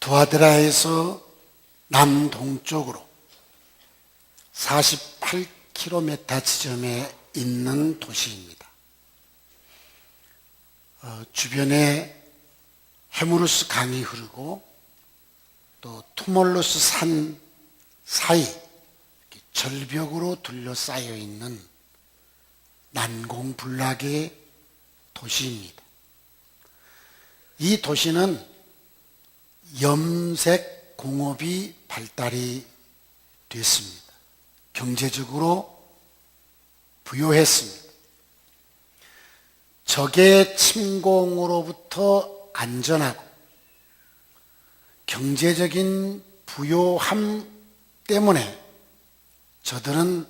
두아드라에서 남동쪽으로 48km 지점에 있는 도시입니다. 주변에 헤무루스 강이 흐르고 또 투몰루스 산 사이 절벽으로 둘러싸여 있는 난공불락의 도시입니다. 이 도시는 염색 공업이 발달이 됐습니다. 경제적으로 부유했습니다. 적의 침공으로부터 안전하고 경제적인 부유함 때문에 저들은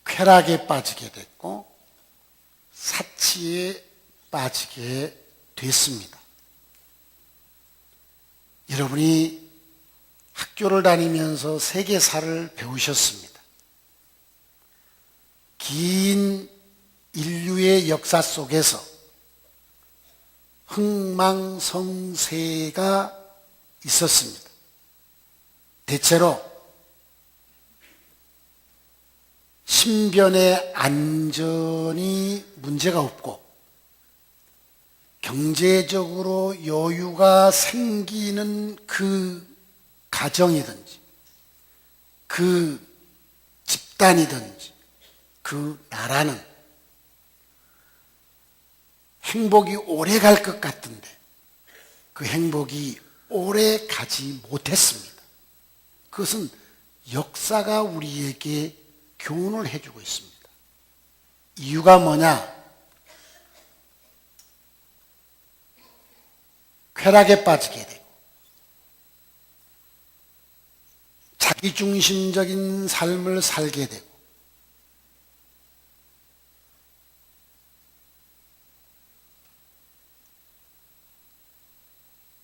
쾌락에 빠지게 됐고 사치에 빠지게 됐습니다. 여러분이 학교를 다니면서 세계사를 배우셨습니다. 긴 인류의 역사 속에서 흥망성쇠가 있었습니다. 대체로 신변의 안전이 문제가 없고 경제적으로 여유가 생기는 그 가정이든지 그 집단이든지 그 나라는 행복이 오래 갈 것 같은데 그 행복이 오래 가지 못했습니다. 그것은 역사가 우리에게 교훈을 해주고 있습니다. 이유가 뭐냐? 쾌락에 빠지게 되고 자기중심적인 삶을 살게 되고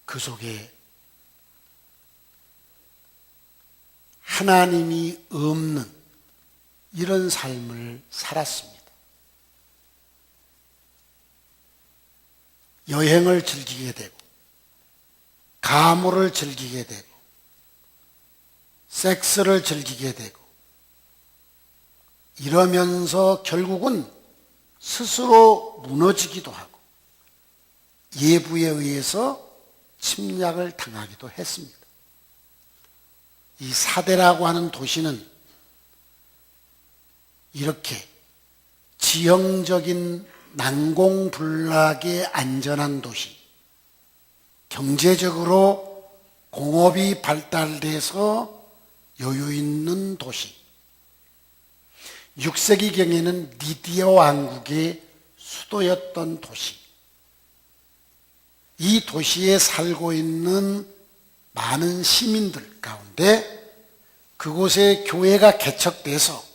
그 속에 하나님이 없는 이런 삶을 살았습니다. 여행을 즐기게 되고 가물을 즐기게 되고 섹스를 즐기게 되고 이러면서 결국은 스스로 무너지기도 하고 예부에 의해서 침략을 당하기도 했습니다. 이 사대라고 하는 도시는 이렇게 지형적인 난공불락의 안전한 도시, 경제적으로 공업이 발달돼서 여유 있는 도시, 6세기경에는 리디아 왕국의 수도였던 도시, 이 도시에 살고 있는 많은 시민들 가운데 그곳에 교회가 개척돼서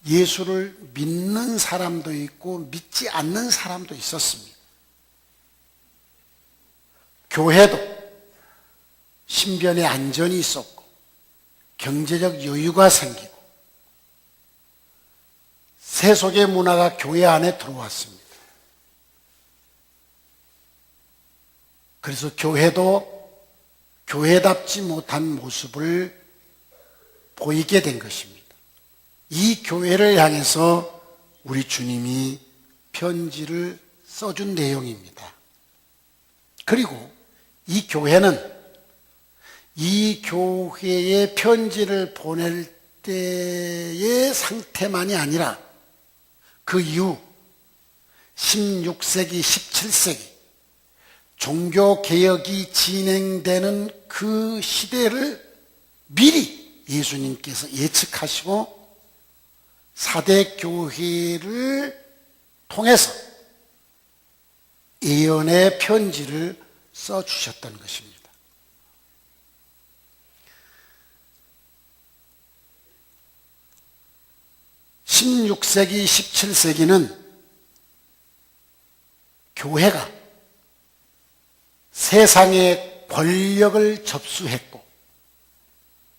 예수를 믿는 사람도 있고 믿지 않는 사람도 있었습니다. 교회도 신변의 안전이 있었고 경제적 여유가 생기고 세속의 문화가 교회 안에 들어왔습니다. 그래서 교회도 교회답지 못한 모습을 보이게 된 것입니다. 이 교회를 향해서 우리 주님이 편지를 써준 내용입니다. 그리고 이 교회는 이 교회에 편지를 보낼 때의 상태만이 아니라 그 이후 16세기, 17세기 종교개혁이 진행되는 그 시대를 미리 예수님께서 예측하시고 사대교회를 통해서 예언의 편지를 써주셨던 것입니다. (16세기) (17세기는) 교회가 세상의 권력을 접수했고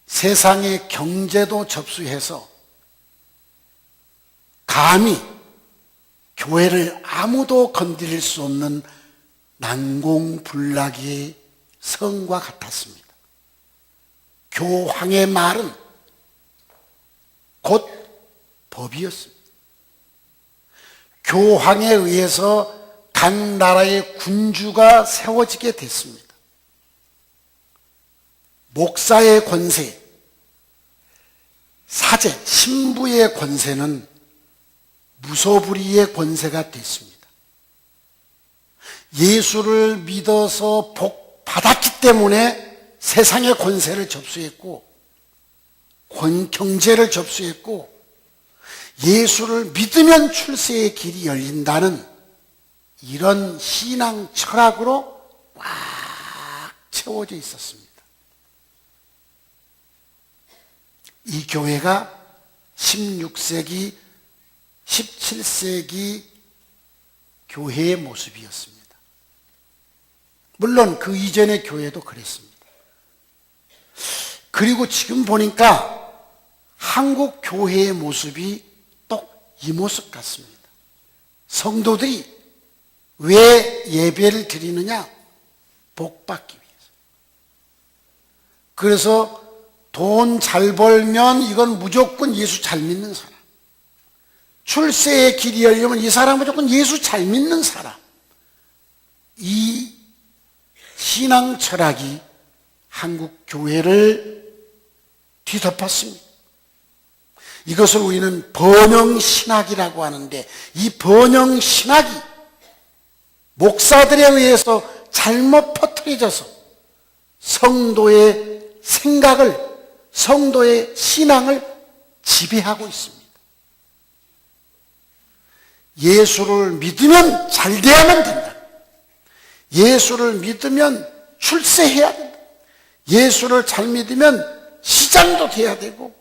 세상의 경제도 접수해서 감히 교회를 아무도 건드릴 수 없는 난공불락의 성과 같았습니다. 교황의 말은 곧 법이었습니다. 교황에 의해서 각 나라의 군주가 세워지게 됐습니다. 목사의 권세, 사제, 신부의 권세는 무소불위의 권세가 됐습니다. 예수를 믿어서 복 받았기 때문에 세상의 권세를 접수했고, 경제를 접수했고, 예수를 믿으면 출세의 길이 열린다는 이런 신앙 철학으로 꽉 채워져 있었습니다. 이 교회가 16세기, 17세기 교회의 모습이었습니다. 물론 그 이전의 교회도 그랬습니다. 그리고 지금 보니까 한국 교회의 모습이 또 이 모습 같습니다. 성도들이 왜 예배를 드리느냐? 복 받기 위해서. 그래서 돈 잘 벌면 이건 무조건 예수 잘 믿는 사람. 출세의 길이 열리면 이 사람은 무조건 예수 잘 믿는 사람. 이 신앙 철학이 한국 교회를 뒤덮었습니다. 이것을 우리는 번영신학이라고 하는데, 이 번영신학이 목사들에 의해서 잘못 퍼뜨려져서 성도의 생각을, 성도의 신앙을 지배하고 있습니다. 예수를 믿으면 잘 돼야만 된다. 예수를 믿으면 출세해야 된다. 예수를 잘 믿으면 시장도 돼야 되고,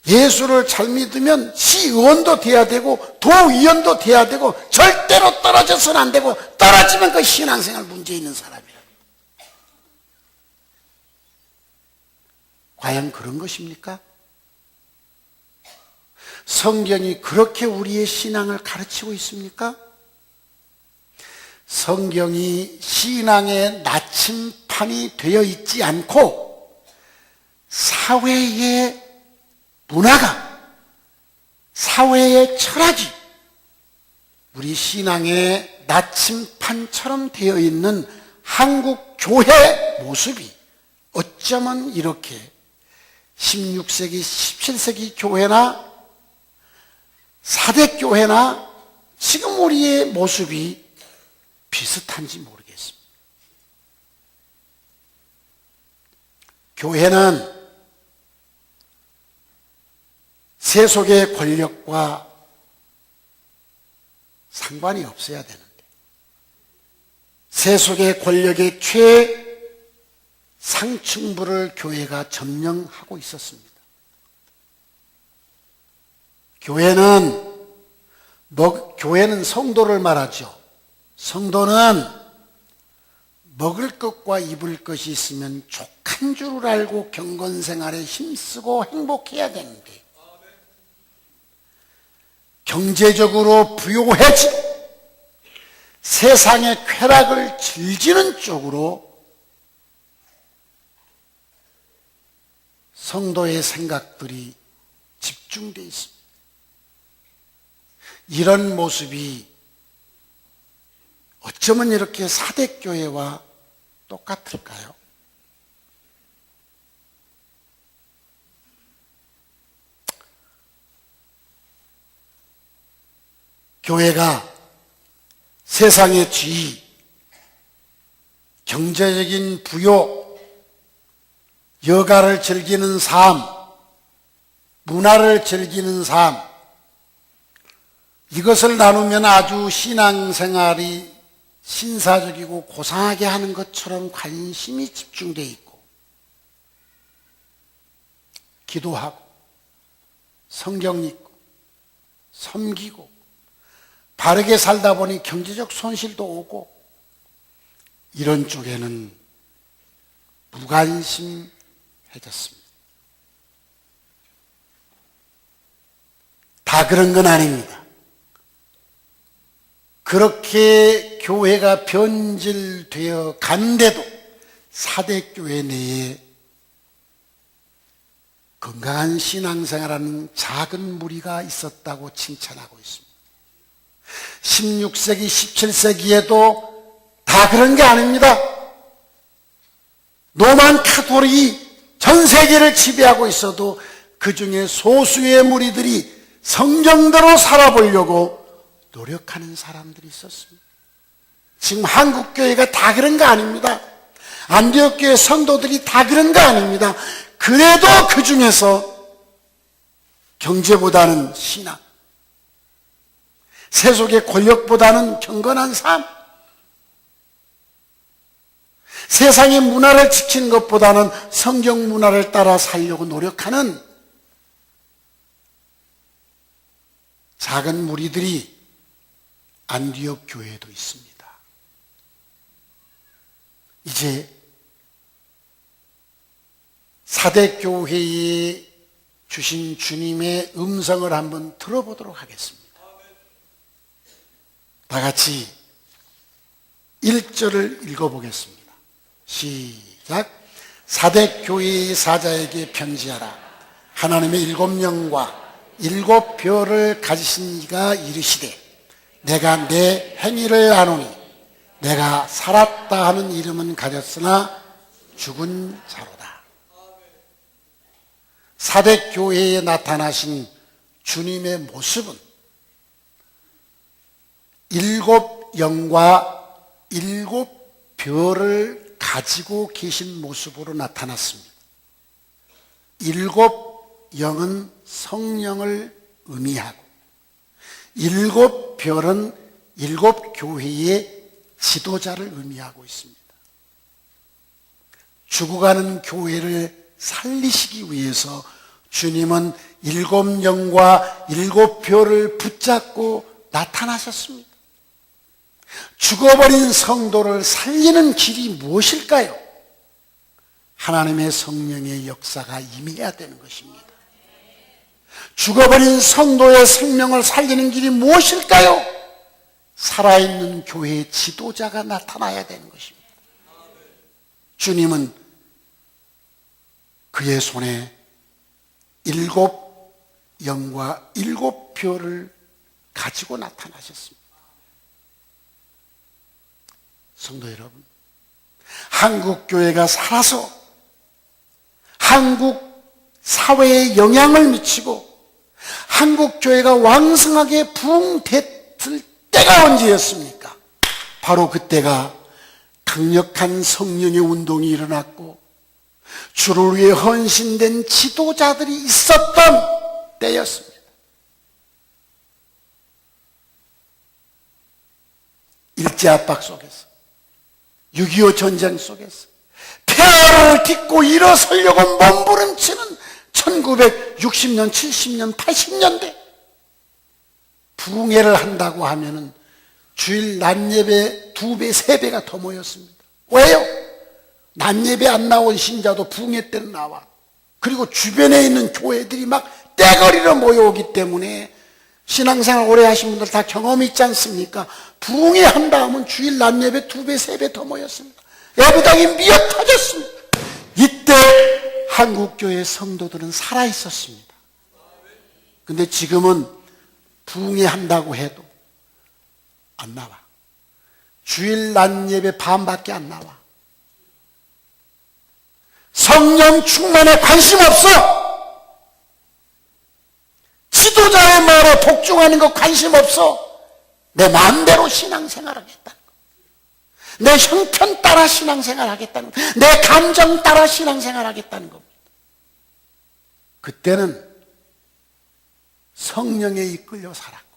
예수를 잘 믿으면 시의원도 돼야 되고, 도의원도 돼야 되고, 절대로 떨어져서는 안 되고, 떨어지면 그 신앙생활 문제 있는 사람이라. 과연 그런 것입니까? 성경이 그렇게 우리의 신앙을 가르치고 있습니까? 성경이 신앙의 나침판이 되어 있지 않고 사회의 문화가, 사회의 철학이 우리 신앙의 나침판처럼 되어 있는 한국 교회 모습이 어쩌면 이렇게 16세기, 17세기 교회나 사대교회나 지금 우리의 모습이 비슷한지 모르겠습니다. 교회는 세속의 권력과 상관이 없어야 되는데, 세속의 권력의 최상층부를 교회가 점령하고 있었습니다. 교회는 성도를 말하죠. 성도는 먹을 것과 입을 것이 있으면 족한 줄 알고 경건생활에 힘쓰고 행복해야 되는데, 경제적으로 부요해지고 세상의 쾌락을 즐기는 쪽으로 성도의 생각들이 집중되어 있습니다. 이런 모습이 어쩌면 이렇게 사대교회와 똑같을까요? 교회가 세상의 지위, 경제적인 부요, 여가를 즐기는 삶, 문화를 즐기는 삶, 이것을 나누면 아주 신앙생활이 신사적이고 고상하게 하는 것처럼 관심이 집중되어 있고, 기도하고 성경 읽고 섬기고 바르게 살다 보니 경제적 손실도 오고, 이런 쪽에는 무관심해졌습니다. 다 그런 건 아닙니다. 그렇게 교회가 변질되어 간데도 사대교회 내에 건강한 신앙생활하는 작은 무리가 있었다고 칭찬하고 있습니다. 16세기, 17세기에도 다 그런 게 아닙니다. 로만 카톨릭이 전 세계를 지배하고 있어도 그 중에 소수의 무리들이 성경대로 살아보려고 노력하는 사람들이 있었습니다. 지금 한국교회가 다 그런 거 아닙니다. 안디옥교회 성도들이 다 그런 거 아닙니다. 그래도 그 중에서 경제보다는 신앙, 세속의 권력보다는 경건한 삶, 세상의 문화를 지키는 것보다는 성경 문화를 따라 살려고 노력하는 작은 무리들이 안디옥 교회에도 있습니다. 이제 사대교회에 주신 주님의 음성을 한번 들어보도록 하겠습니다. 다 같이 1절을 읽어보겠습니다. 시작. 사대교회의 사자에게 편지하라. 하나님의 7영과 7별을 가지신 이가 이르시되 내가 내 행위를 아노니 내가 살았다 하는 이름은 가졌으나 죽은 자로다. 사대교회에 나타나신 주님의 모습은 7영과 7별을 가지고 계신 모습으로 나타났습니다. 7영은 성령을 의미하고 7별은 7교회의 지도자를 의미하고 있습니다. 죽어가는 교회를 살리시기 위해서 주님은 7영과 7별을 붙잡고 나타나셨습니다. 죽어버린 성도를 살리는 길이 무엇일까요? 하나님의 성령의 역사가 임해야 되는 것입니다. 죽어버린 성도의 생명을 살리는 길이 무엇일까요? 살아있는 교회의 지도자가 나타나야 되는 것입니다. 주님은 그의 손에 7영과 7별을 가지고 나타나셨습니다. 성도 여러분, 한국교회가 살아서 한국 사회에 영향을 미치고 한국교회가 왕성하게 부흥됐을 때가 언제였습니까? 바로 그때가 강력한 성령의 운동이 일어났고 주를 위해 헌신된 지도자들이 있었던 때였습니다. 일제압박 속에서 6.25 전쟁 속에서 폐하를 딛고 일어서려고 몸부림치는 1960년, 70년, 80년대 부흥회를 한다고 하면은 주일 낮예배 2배, 3배가 더 모였습니다. 왜요? 낮예배 안 나온 신자도 부흥회 때는 나와. 그리고 주변에 있는 교회들이 막 떼거리로 모여오기 때문에 신앙생활 오래 하신 분들 다 경험이 있지 않습니까? 부흥회 한다 하면 주일 낮예배 2배, 3배 더 모였습니다. 예배당이 미어 터졌습니다. 이때 한국교회 성도들은 살아있었습니다. 근데 지금은 부흥회 한다고 해도 안 나와. 주일 낮예배 반밖에 안 나와. 성령 충만에 관심 없어. 지도자의 말에 복종하는 거 관심 없어. 내 마음대로 신앙생활 하겠다는 거. 내 형편 따라 신앙생활 하겠다는 거. 내 감정 따라 신앙생활 하겠다는 겁니다. 그때는 성령에 이끌려 살았고요.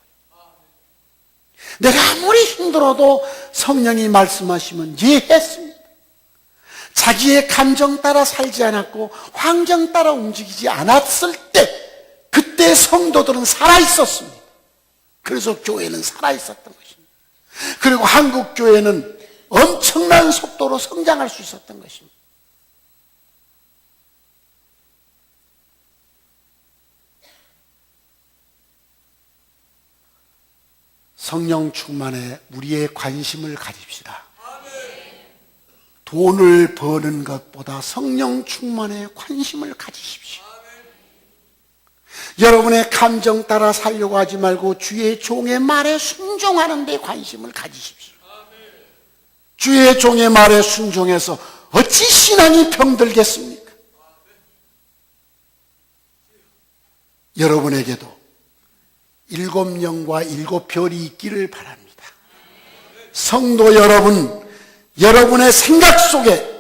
내가 아무리 힘들어도 성령이 말씀하시면 이해했습니다. 자기의 감정 따라 살지 않았고 환경 따라 움직이지 않았을 때 그때 성도들은 살아있었습니다. 그래서 교회는 살아있었던 것입니다. 그리고 한국 교회는 엄청난 속도로 성장할 수 있었던 것입니다. 성령 충만에 우리의 관심을 가집시다. 돈을 버는 것보다 성령 충만에 관심을 가지십시오. 여러분의 감정 따라 살려고 하지 말고 주의 종의 말에 순종하는 데 관심을 가지십시오. 주의 종의 말에 순종해서 어찌 신앙이 병들겠습니까? 여러분에게도 7영과 7별이 있기를 바랍니다. 성도 여러분, 여러분의 생각 속에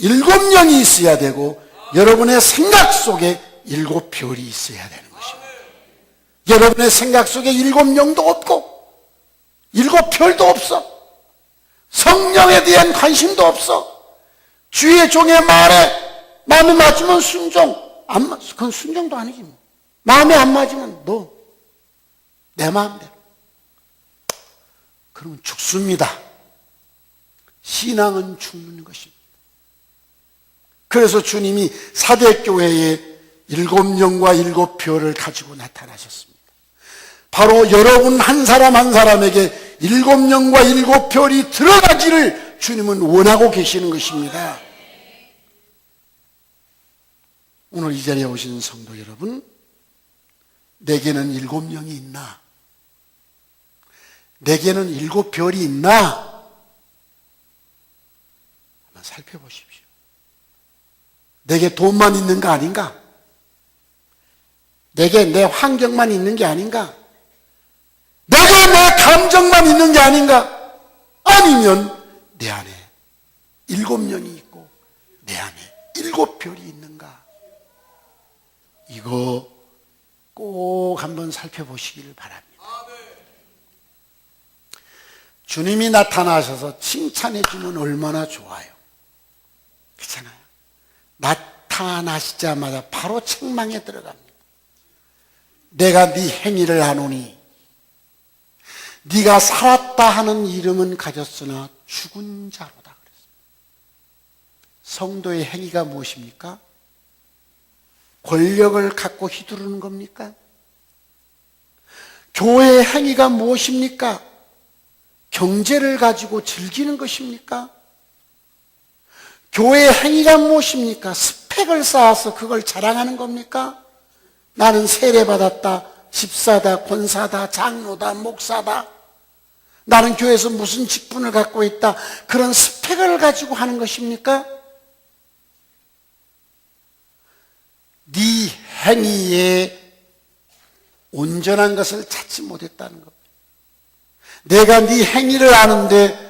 7영이 있어야 되고 여러분의 생각 속에 7별이 있어야 되는 것입니다. 여러분의 생각 속에 7영도 없고 7별도 없어. 성령에 대한 관심도 없어. 주의 종의 말에 마음에 맞으면 순종, 그건 순종도 아니지 뭐. 마음에 안 맞으면 너 내 마음대로. 그러면 죽습니다. 신앙은 죽는 것입니다. 그래서 주님이 사대교회에 7영과 7별을 가지고 나타나셨습니다. 바로 여러분 한 사람 한 사람에게 7영과 7별이 들어가기를 주님은 원하고 계시는 것입니다. 오늘 이 자리에 오신 성도 여러분, 내게는 7영이 있나? 내게는 7별이 있나? 한번 살펴보십시오. 내게 돈만 있는 거 아닌가? 내게 내 환경만 있는 게 아닌가? 내게 내 감정만 있는 게 아닌가? 아니면 내 안에 7영이 있고 내 안에 7별이 있는가? 이거 꼭 한번 살펴보시기를 바랍니다. 주님이 나타나셔서 칭찬해 주면 얼마나 좋아요. 그렇잖아요. 나타나시자마자 바로 책망에 들어갑니다. 내가 네 행위를 아노니 네가 살았다 하는 이름은 가졌으나 죽은 자로다 그랬습니다. 성도의 행위가 무엇입니까? 권력을 갖고 휘두르는 겁니까? 교회의 행위가 무엇입니까? 경제를 가지고 즐기는 것입니까? 교회의 행위가 무엇입니까? 스펙을 쌓아서 그걸 자랑하는 겁니까? 나는 세례받았다, 집사다, 권사다, 장로다, 목사다. 나는 교회에서 무슨 직분을 갖고 있다. 그런 스펙을 가지고 하는 것입니까? 네 행위에 온전한 것을 찾지 못했다는 겁니다. 내가 네 행위를 아는데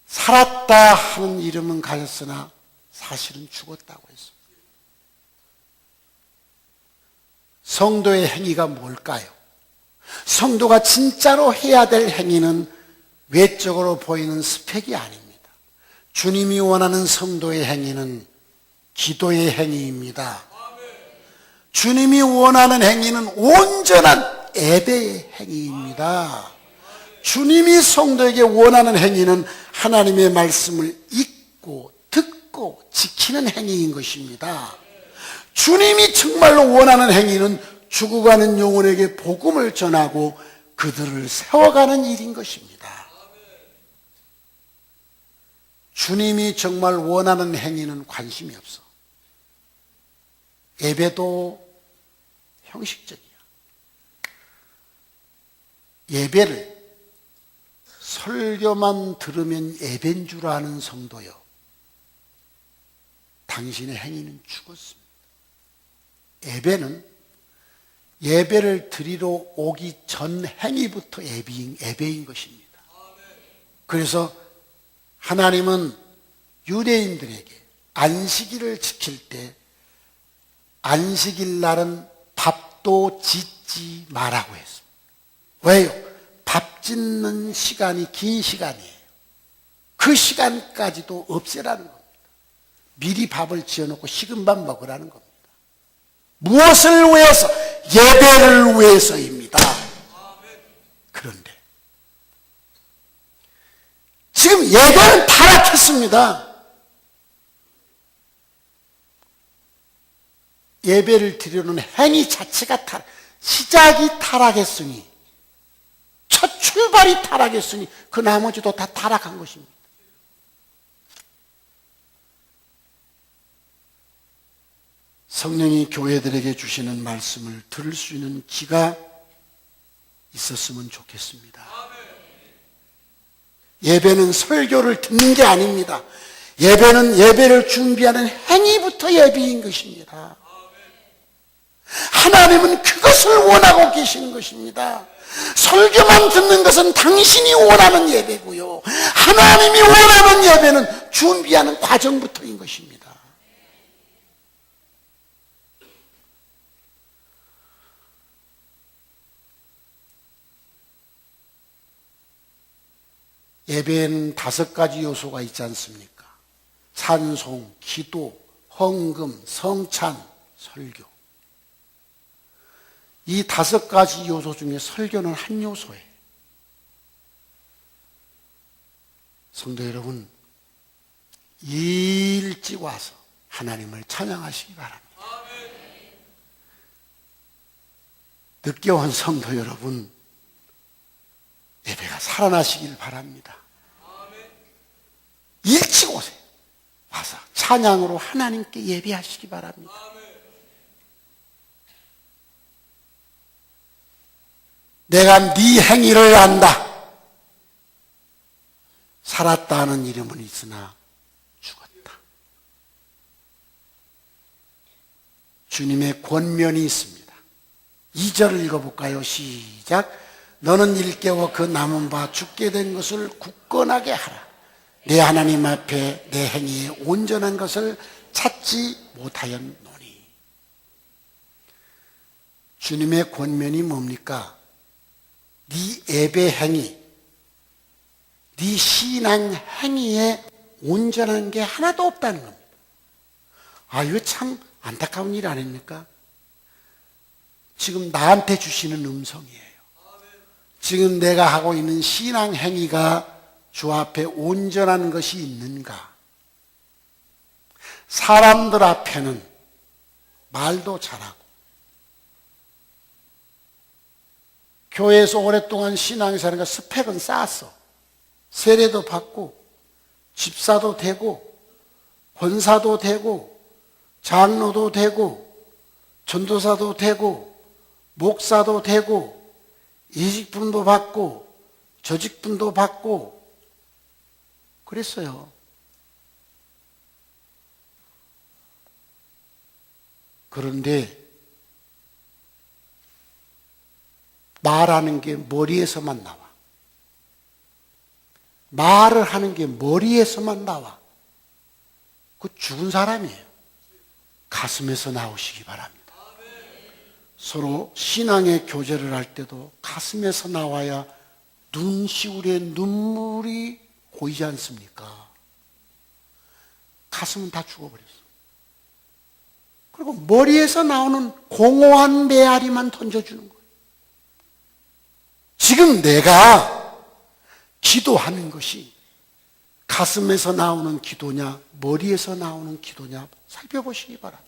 살았다 하는 이름은 가졌으나 사실은 죽었다고 했습니다. 성도의 행위가 뭘까요? 성도가 진짜로 해야 될 행위는 외적으로 보이는 스펙이 아닙니다. 주님이 원하는 성도의 행위는 기도의 행위입니다. 주님이 원하는 행위는 온전한 예배의 행위입니다. 주님이 성도에게 원하는 행위는 하나님의 말씀을 읽고 듣고 지키는 행위인 것입니다. 주님이 정말로 원하는 행위는 죽어가는 영혼에게 복음을 전하고 그들을 세워가는 일인 것입니다. 주님이 정말 원하는 행위는 관심이 없어. 예배도 형식적이야. 예배를 설교만 들으면 예배인 줄 아는 성도여, 당신의 행위는 죽었습니다. 예배는 예배를 드리러 오기 전 행위부터 예배인 것입니다. 그래서 하나님은 유대인들에게 안식일을 지킬 때 안식일 날은 밥도 짓지 말라고 했습니다. 왜요? 밥 짓는 시간이 긴 시간이에요. 그 시간까지도 없애라는 겁니다. 미리 밥을 지어놓고 식은 밥 먹으라는 겁니다. 무엇을 위해서? 예배를 위해서입니다. 그런데 지금 예배는 타락했습니다. 예배를 드리려는 행위 자체가 시작이 타락했으니 첫 출발이 타락했으니 그 나머지도 다 타락한 것입니다. 성령이 교회들에게 주시는 말씀을 들을 수 있는 귀가 있었으면 좋겠습니다. 예배는 설교를 듣는 게 아닙니다. 예배는 예배를 준비하는 행위부터 예배인 것입니다. 하나님은 그것을 원하고 계시는 것입니다. 설교만 듣는 것은 당신이 원하는 예배고요. 하나님이 원하는 예배는 준비하는 과정부터인 것입니다. 예배에는 5가지 요소가 있지 않습니까? 찬송, 기도, 헌금, 성찬, 설교. 이 5가지 요소 중에 설교는 한 요소예요. 성도 여러분, 일찍 와서 하나님을 찬양하시기 바랍니다. 늦게 온 성도 여러분, 예배가 살아나시길 바랍니다. 일찍 오세요. 와서 찬양으로 하나님께 예배하시기 바랍니다. 내가 네 행위를 안다. 살았다 하는 이름은 있으나 죽었다. 주님의 권면이 있습니다. 2절을 읽어볼까요? 시작. 너는 일깨워 그 남은 바 죽게 된 것을 굳건하게 하라. 내 하나님 앞에 내 행위에 온전한 것을 찾지 못하였노니. 주님의 권면이 뭡니까? 네 예배 행위, 네 신앙 행위에 온전한 게 하나도 없다는 겁니다. 아, 이거 참 안타까운 일 아닙니까? 지금 나한테 주시는 음성이에요. 지금 내가 하고 있는 신앙 행위가 주 앞에 온전한 것이 있는가? 사람들 앞에는 말도 잘하고, 교회에서 오랫동안 신앙생활과 스펙은 쌓았어. 세례도 받고, 집사도 되고, 권사도 되고, 장로도 되고, 전도사도 되고, 목사도 되고, 이직분도 받고, 저직분도 받고, 그랬어요. 그런데 말하는 게 머리에서만 나와. 말을 하는 게 머리에서만 나와. 그 죽은 사람이에요. 가슴에서 나오시기 바랍니다. 서로 신앙의 교제를 할 때도 가슴에서 나와야 눈시울에 눈물이 고이지 않습니까? 가슴은 다 죽어버렸어. 그리고 머리에서 나오는 공허한 메아리만 던져주는 거예요. 지금 내가 기도하는 것이 가슴에서 나오는 기도냐, 머리에서 나오는 기도냐 살펴보시기 바랍니다.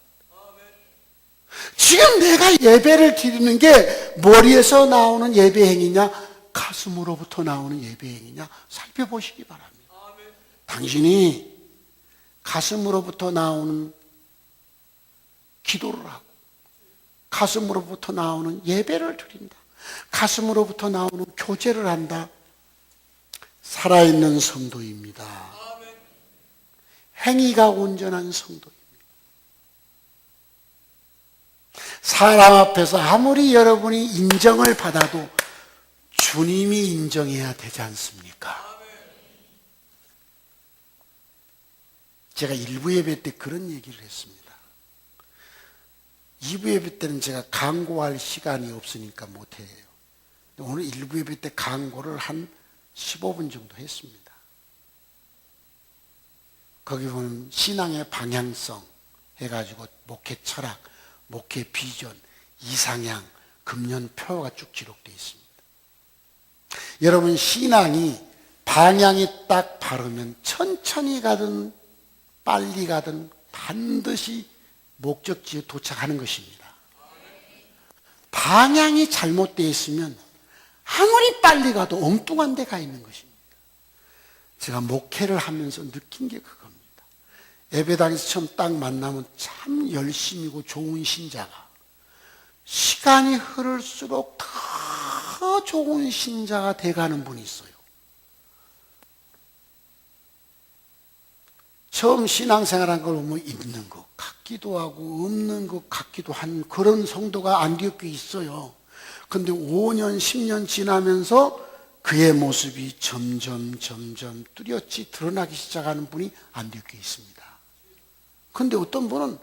지금 내가 예배를 드리는 게 머리에서 나오는 예배 행위냐, 가슴으로부터 나오는 예배 행위냐 살펴보시기 바랍니다. 당신이 가슴으로부터 나오는 기도를 하고 가슴으로부터 나오는 예배를 드린다, 가슴으로부터 나오는 교제를 한다, 살아있는 성도입니다. 행위가 온전한 성도입니다. 사람 앞에서 아무리 여러분이 인정을 받아도 주님이 인정해야 되지 않습니까? 제가 1부 예배 때 그런 얘기를 했습니다. 2부 예배 때는 제가 강구할 시간이 없으니까 못해요. 오늘 1부 예배 때 강구를 한 15분 정도 했습니다. 거기 보면 신앙의 방향성 해가지고 목회 철학, 목회 비전, 이상향, 금년표가 쭉 기록되어 있습니다. 여러분, 신앙이 방향이 딱 바르면 천천히 가든 빨리 가든 반드시 목적지에 도착하는 것입니다. 방향이 잘못되어 있으면 아무리 빨리 가도 엉뚱한 데가 있는 것입니다. 제가 목회를 하면서 느낀 게 그겁니다. 예배당에서 처음 딱 만나면 참 열심이고 좋은 신자가 시간이 흐를수록 더 좋은 신자가 돼가는 분이 있어요. 처음 신앙생활한 걸 보면 있는 것 같기도 하고 없는 것 같기도 한 그런 성도가 안디옥교에 있어요. 그런데 5년, 10년 지나면서 그의 모습이 점점 뚜렷이 드러나기 시작하는 분이 안디옥교에 있습니다. 그런데 어떤 분은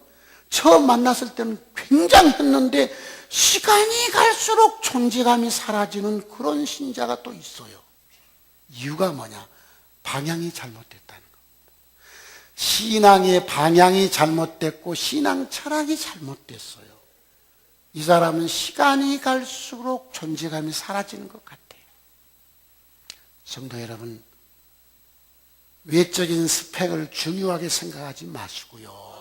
처음 만났을 때는 굉장했는데 시간이 갈수록 존재감이 사라지는 그런 신자가 또 있어요. 이유가 뭐냐? 방향이 잘못됐다는 겁니다. 신앙의 방향이 잘못됐고 신앙 철학이 잘못됐어요. 이 사람은 시간이 갈수록 존재감이 사라지는 것 같아요. 성도 여러분, 외적인 스펙을 중요하게 생각하지 마시고요.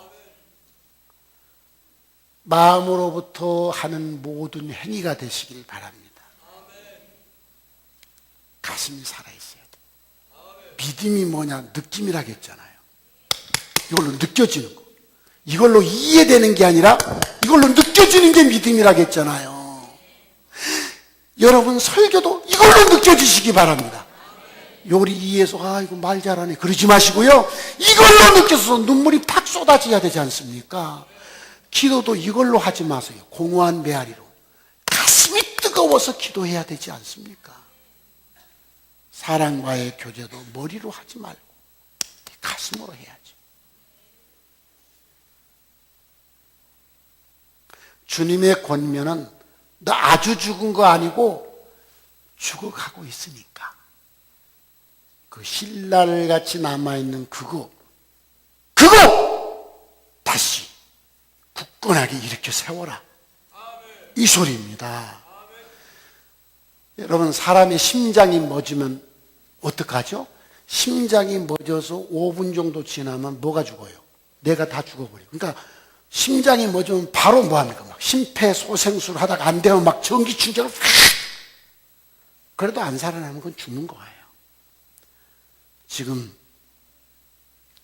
마음으로부터 하는 모든 행위가 되시길 바랍니다. 가슴이 살아있어야 돼요. 믿음이 뭐냐? 느낌이라고 했잖아요. 이걸로 느껴지는 거. 이걸로 이해되는 게 아니라 이걸로 느껴지는 게 믿음이라고 했잖아요. 여러분 설교도 이걸로 느껴지시기 바랍니다. 요리 이해해서 이거 말 잘하네 그러지 마시고요. 이걸로 느껴서 눈물이 팍 쏟아져야 되지 않습니까? 기도도 이걸로 하지 마세요. 공허한 메아리로. 가슴이 뜨거워서 기도해야 되지 않습니까? 사랑과의 교제도 머리로 하지 말고 가슴으로 해야지. 주님의 권면은 너 아주 죽은 거 아니고 죽어가고 있으니까 그 신랄같이 남아있는 그거 다시 굳건하게 일으켜 세워라. 이 소리입니다. 여러분 사람의 심장이 멎으면 어떡하죠? 심장이 멎어서 5분 정도 지나면 뭐가 죽어요? 내가 다 죽어버려요. 그러니까 심장이 멎으면 바로 뭐합니까? 막 심폐소생술 하다가 안 되면 막 전기 충격을 그래도 안 살아나는 건 죽는 거예요. 지금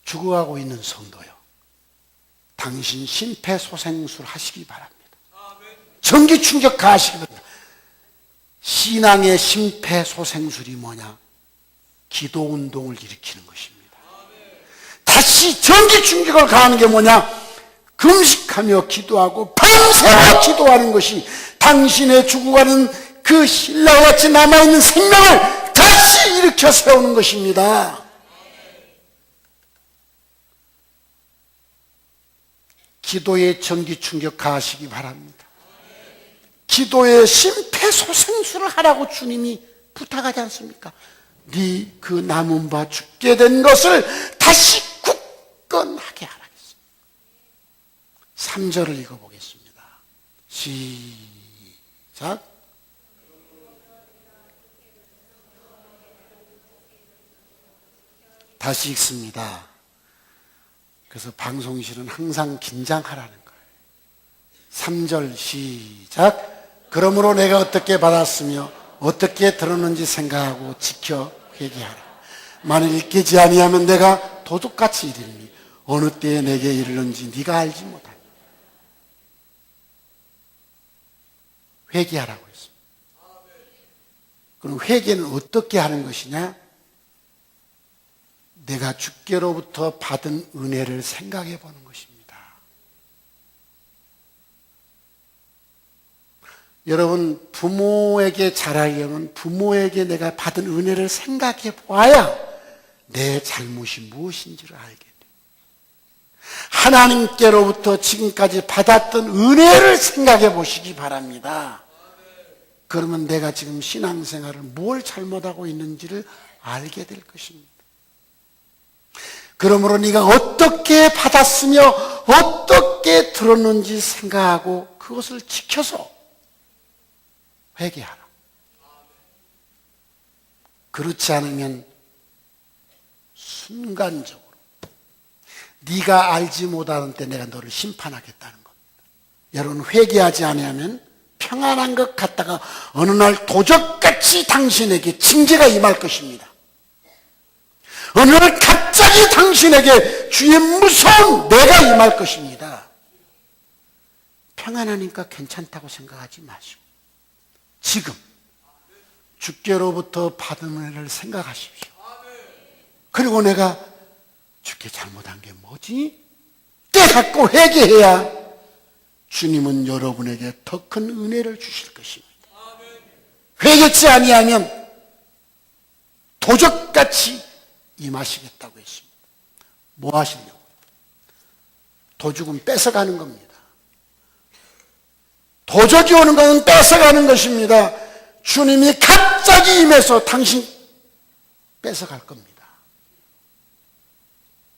죽어가고 있는 성도요. 당신 심폐소생술 하시기 바랍니다. 전기 충격 가시기 바랍니다. 신앙의 심폐소생술이 뭐냐? 기도운동을 일으키는 것입니다. 다시 전기 충격을 가하는 게 뭐냐? 금식하며 기도하고 밤새워 기도하는 것이 당신의 죽어가는 그 신라같이 남아있는 생명을 다시 일으켜 세우는 것입니다. 기도에 전기 충격 가하시기 바랍니다. 기도에 심폐소생술을 하라고 주님이 부탁하지 않습니까? 네 그 남은 바 죽게 된 것을 다시 굳건하게 하라. 3절을 읽어보겠습니다. 시작. 다시 읽습니다. 그래서 방송실은 항상 긴장하라는 거예요. 3절 시작. 그러므로 내가 어떻게 받았으며 어떻게 들었는지 생각하고 지켜 회개하라. 만일 깨지 아니하면 내가 도둑같이 이르리니 어느 때에 내게 이르는지 네가 알지 못하니. 회개하라고 했습니다. 그럼 회개는 어떻게 하는 것이냐? 내가 주께로부터 받은 은혜를 생각해 보는 것입니다. 여러분 부모에게 잘하려면 부모에게 내가 받은 은혜를 생각해 보아야 내 잘못이 무엇인지를 알게 돼요. 하나님께로부터 지금까지 받았던 은혜를 생각해 보시기 바랍니다. 그러면 내가 지금 신앙생활을 뭘 잘못하고 있는지를 알게 될 것입니다. 그러므로 네가 어떻게 받았으며 어떻게 들었는지 생각하고 그것을 지켜서 회개하라. 그렇지 않으면 순간적으로 네가 알지 못하는 때 내가 너를 심판하겠다는 겁니다. 여러분 회개하지 않으면 평안한 것 같다가 어느 날 도적같이 당신에게 징계가 임할 것입니다. 어느 날 갑자기 당신에게 주의 무서운 내가 임할 것입니다. 평안하니까 괜찮다고 생각하지 마시고 지금 주께로부터 받은 은혜를 생각하십시오. 그리고 내가 주께 잘못한 게 뭐지? 깨닫고 회개해야 주님은 여러분에게 더 큰 은혜를 주실 것입니다. 회개치 아니하면 도적같이 임하시겠다고 했습니다. 뭐 하시려고? 도적은 뺏어가는 겁니다. 도적이 오는 것은 뺏어가는 것입니다. 주님이 갑자기 임해서 당신 뺏어갈 겁니다.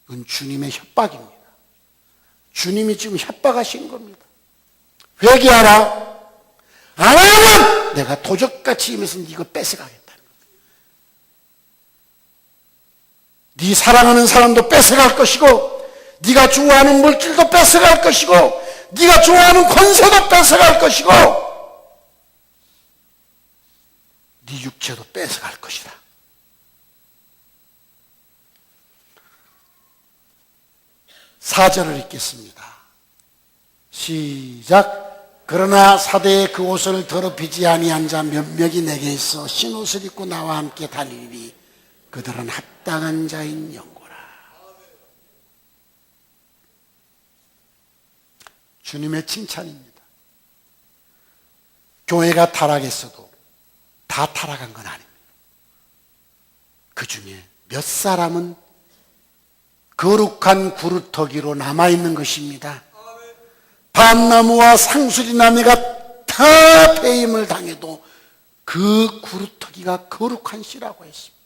이건 주님의 협박입니다. 주님이 지금 협박하신 겁니다. 회개하라. 안 하면 내가 도적같이 임해서 이거 뺏어가겠다는 겁니다. 네 사랑하는 사람도 뺏어갈 것이고 네가 좋아하는 물질도 뺏어갈 것이고 네가 좋아하는 권세도 뺏어갈 것이고 네 육체도 뺏어갈 것이다. 사절을 읽겠습니다. 시작. 그러나 사대의 그 옷을 더럽히지 아니한 자 몇몇이 내게 있어 흰옷을 입고 나와 함께 다니리 그들은 합당한 자인 영고라. 주님의 칭찬입니다. 교회가 타락했어도 다 타락한 건 아닙니다. 그 중에 몇 사람은 거룩한 구루터기로 남아있는 것입니다. 밤나무와 상수리나무가 다 배임을 당해도 그 구루터기가 거룩한 씨라고 했습니다.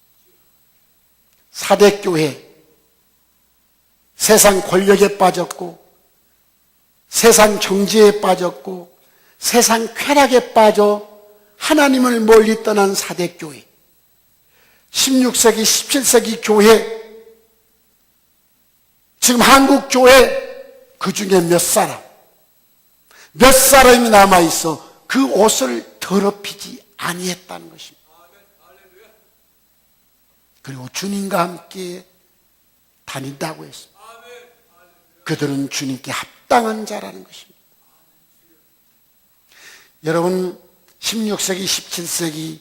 사대교회 세상 권력에 빠졌고 세상 정지에 빠졌고 세상 쾌락에 빠져 하나님을 멀리 떠난 사대교회 16세기 17세기 교회 지금 한국 교회 그 중에 몇 사람이 남아있어 그 옷을 더럽히지 아니했다는 것입니다. 그리고 주님과 함께 다닌다고 했습니다. 그들은 주님께 합당한 자라는 것입니다. 여러분 16세기 17세기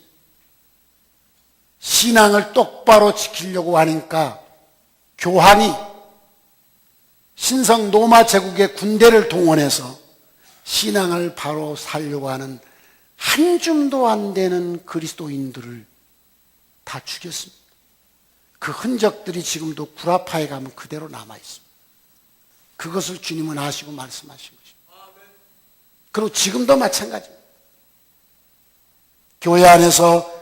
신앙을 똑바로 지키려고 하니까 교황이 신성 로마 제국의 군대를 동원해서 신앙을 바로 살려고 하는 한 줌도 안 되는 그리스도인들을 다 죽였습니다. 그 흔적들이 지금도 구라파에 가면 그대로 남아있습니다. 그것을 주님은 아시고 말씀하신 것입니다. 그리고 지금도 마찬가지입니다. 교회 안에서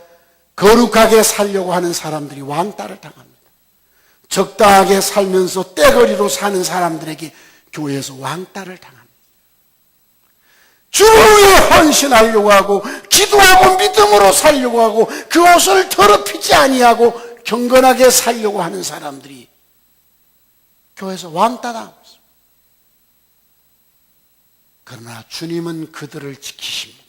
거룩하게 살려고 하는 사람들이 왕따를 당합니다. 적당하게 살면서 떼거리로 사는 사람들에게 교회에서 왕따를 당합니다. 주를 위해 헌신하려고 하고 기도하고 믿음으로 살려고 하고 그 옷을 더럽히지 아니하고 경건하게 살려고 하는 사람들이 교회에서 왕따당하고 있습니다. 그러나 주님은 그들을 지키십니다.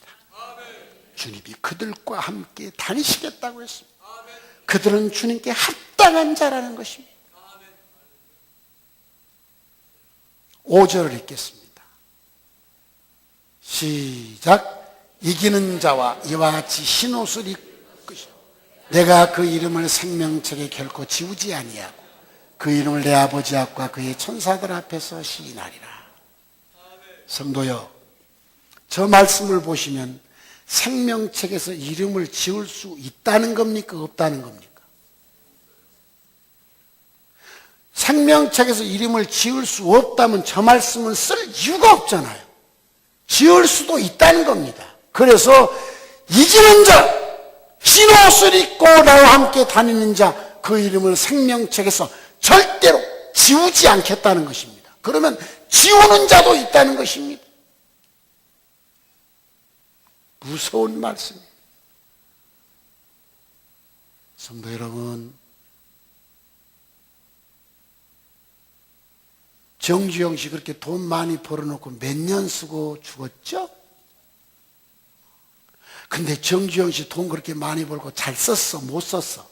주님이 그들과 함께 다니시겠다고 했습니다. 그들은 주님께 합당한 자라는 것입니다. 5절을 읽겠습니다. 시작. 이기는 자와 이와 같이 흰옷을 입을 것이요 내가 그 이름을 생명책에 결코 지우지 아니하고 그 이름을 내 아버지 앞과 그의 천사들 앞에서 시인하리라. 성도여, 저 말씀을 보시면 생명책에서 이름을 지을 수 있다는 겁니까? 없다는 겁니까? 생명책에서 이름을 지을 수 없다면 저 말씀을 쓸 이유가 없잖아요. 지을 수도 있다는 겁니다. 그래서 이기는 자, 흰옷을 입고 나와 함께 다니는 자, 그 이름을 생명책에서 절대로 지우지 않겠다는 것입니다. 그러면 지우는 자도 있다는 것입니다. 무서운 말씀입니다. 성도 여러분, 정주영 씨 그렇게 돈 많이 벌어놓고 몇 년 쓰고 죽었죠? 근데 정주영 씨 돈 그렇게 많이 벌고 잘 썼어, 못 썼어?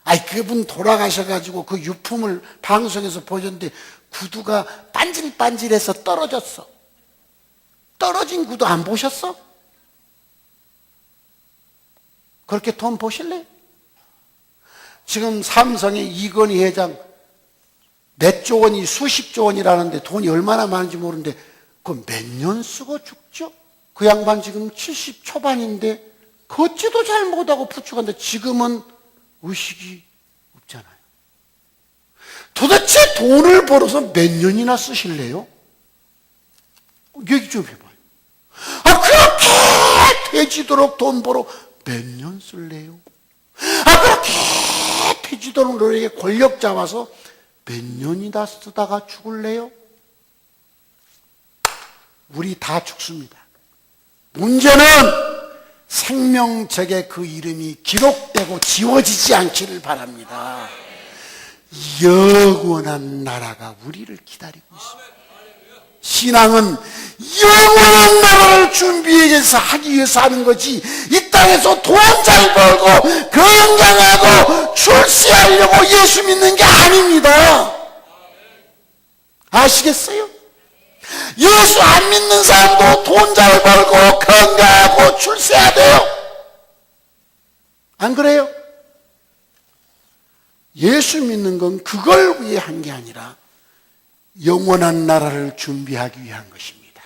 아이, 그분 돌아가셔가지고 그 유품을 방송에서 보셨는데 구두가 반질반질해서 떨어졌어. 떨어진 구두 안 보셨어? 그렇게 돈 보실래요? 지금 삼성의 이건희 회장 몇 조 원이 수십조 원이라는데 돈이 얼마나 많은지 모르는데 그 몇 년 쓰고 죽죠? 그 양반 지금 70 초반인데 걷지도 잘 못하고 부축한데 지금은 의식이 없잖아요. 도대체 돈을 벌어서 몇 년이나 쓰실래요? 얘기 좀 해봐요. 아, 그렇게 돼지도록 돈 벌어 몇 년 쓸래요? 아, 그렇게 돼지도록 너에게 권력 잡아서 몇 년이나 쓰다가 죽을래요? 우리 다 죽습니다. 문제는 생명책에 그 이름이 기록되고 지워지지 않기를 바랍니다. 영원한 나라가 우리를 기다리고 있습니다. 신앙은 영원한 나라를 준비해서 하기 위해서 하는 거지, 이 땅에서 돈 잘 벌고 건강하고 출세하려고 예수 믿는 게 아닙니다. 아시겠어요? 예수 안 믿는 사람도 돈 잘 벌고 건강하고 출세해야 돼요. 안 그래요? 예수 믿는 건 그걸 위해 한 게 아니라 영원한 나라를 준비하기 위한 것입니다.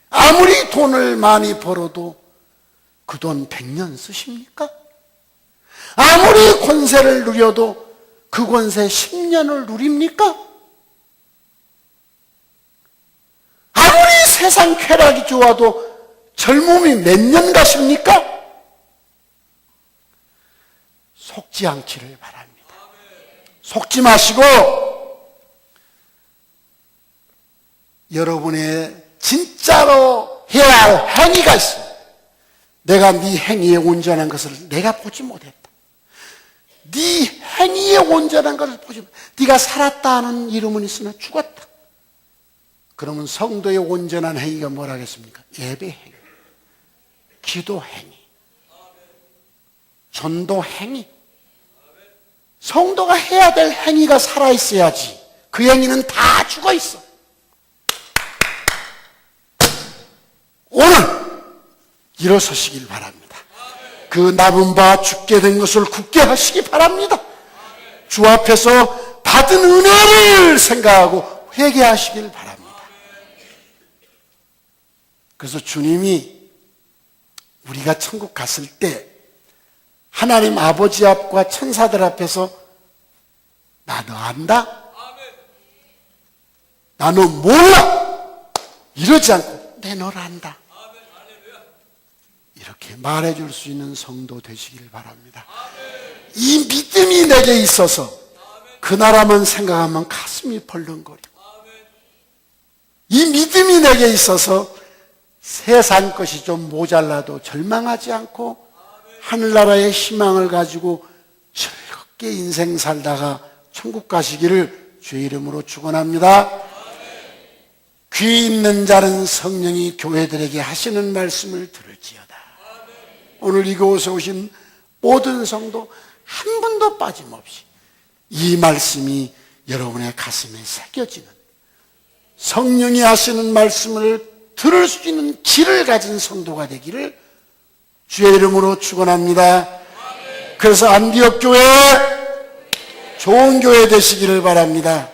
아무리 돈을 많이 벌어도 그 돈 100년 쓰십니까? 아무리 권세를 누려도 그 권세 10년을 누립니까? 아무리 세상 쾌락이 좋아도 젊음이 몇 년 가십니까? 속지 않기를 바랍니다. 속지 마시고 여러분의 진짜로 해야 할 행위가 있습니다. 내가 네 행위에 온전한 것을 내가 보지 못했다. 네 행위에 온전한 것을 보지 못했다. 네가 살았다 하는 이름은 있으나 죽었다. 그러면 성도의 온전한 행위가 뭐라겠습니까? 예배 행위, 기도 행위, 전도 행위. 성도가 해야 될 행위가 살아있어야지. 그 행위는 다 죽어있어. 오늘 일어서시길 바랍니다. 그 남은 바 죽게 된 것을 굳게 하시기 바랍니다. 주 앞에서 받은 은혜를 생각하고 회개하시길 바랍니다. 그래서 주님이 우리가 천국 갔을 때 하나님 아버지 앞과 천사들 앞에서 나 너 안다? 나 너 몰라? 이러지 않고 내 너를 안다. 이렇게 말해줄 수 있는 성도 되시길 바랍니다. 이 믿음이 내게 있어서 그 나라만 생각하면 가슴이 벌렁거리고, 이 믿음이 내게 있어서 세상 것이 좀 모자라도 절망하지 않고 하늘나라의 희망을 가지고 즐겁게 인생 살다가 천국 가시기를 주의 이름으로 축원합니다. 귀 있는 자는 성령이 교회들에게 하시는 말씀을 들을지어다. 오늘 이곳에 오신 모든 성도 한 분도 빠짐없이 이 말씀이 여러분의 가슴에 새겨지는, 성령이 하시는 말씀을 들을 수 있는 길을 가진 성도가 되기를 주의 이름으로 축원합니다. 그래서 안디옥 교회 좋은 교회 되시기를 바랍니다.